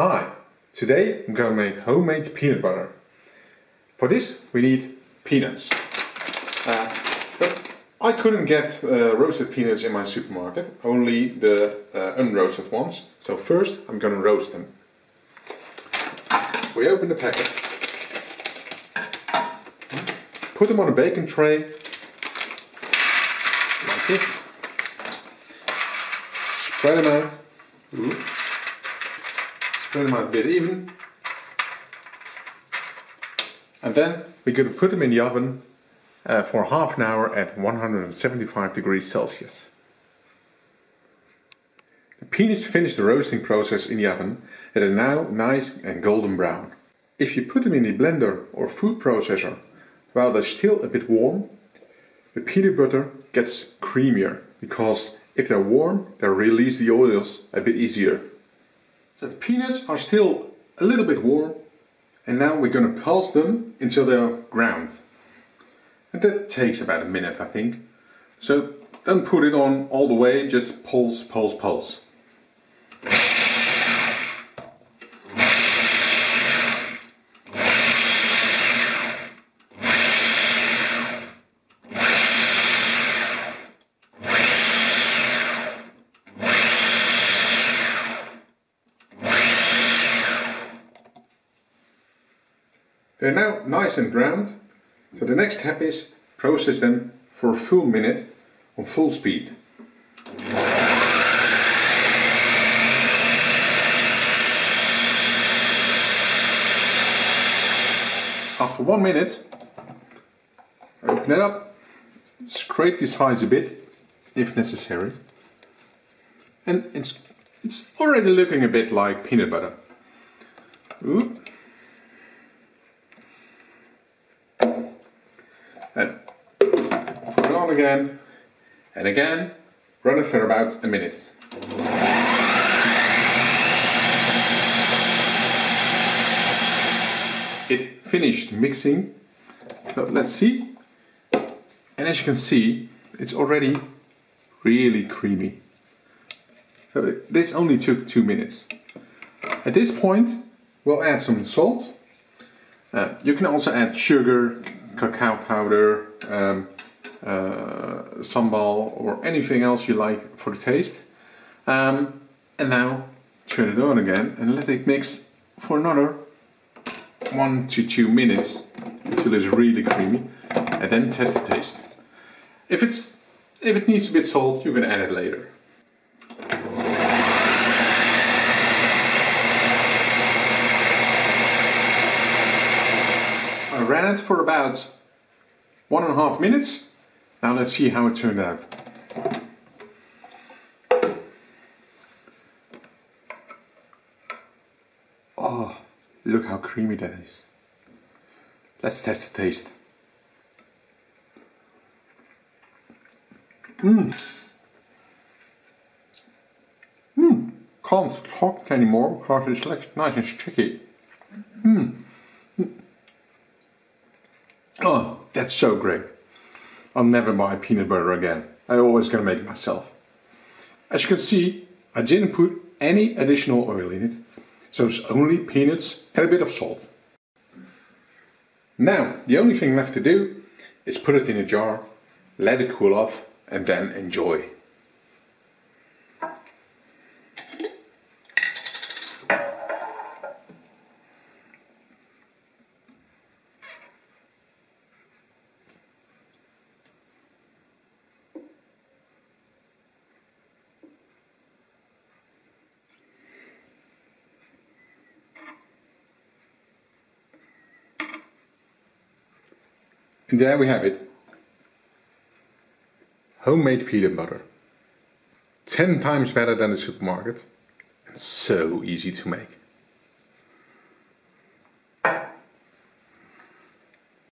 Hi, today I'm going to make homemade peanut butter. For this we need peanuts. But I couldn't get roasted peanuts in my supermarket, only the unroasted ones. So first I'm going to roast them. We open the packet, put them on a baking tray, like this, spread them out. Spread them out a bit even, and then we're going to put them in the oven for half an hour at 175 degrees Celsius. The peanuts finished the roasting process in the oven and are now nice and golden brown. If you put them in the blender or food processor while they're still a bit warm, the peanut butter gets creamier, because if they're warm they release the oils a bit easier. So the peanuts are still a little bit warm, and now we're going to pulse them until they're ground. And that takes about a minute, I think. So don't put it on all the way, just pulse, pulse, pulse. They're now nice and ground, so the next step is process them for a full minute on full speed. After 1 minute, open it up, scrape the sides a bit if necessary, and it's already looking a bit like peanut butter. Ooh. And put it on again, and again, run it for about a minute. It finished mixing, so let's see. And as you can see, it's already really creamy. So this only took 2 minutes. At this point, we'll add some salt. You can also add sugar, cacao powder, sambal, or anything else you like for the taste. And now turn it on again and let it mix for another 1 to 2 minutes until it's really creamy, and then test the taste. If it needs a bit of salt, you can add it later. I ran it for about 1.5 minutes. Now let's see how it turned out. Oh, look how creamy that is. Let's test the taste. Can't talk anymore because it's like nice and sticky. Oh, that's so great. I'll never buy peanut butter again. I'm always going to make it myself. As you can see, I didn't put any additional oil in it. So it's only peanuts and a bit of salt. Now, the only thing left to do is put it in a jar, let it cool off, and then enjoy. And there we have it. Homemade peanut butter. 10 times better than the supermarket. And so easy to make.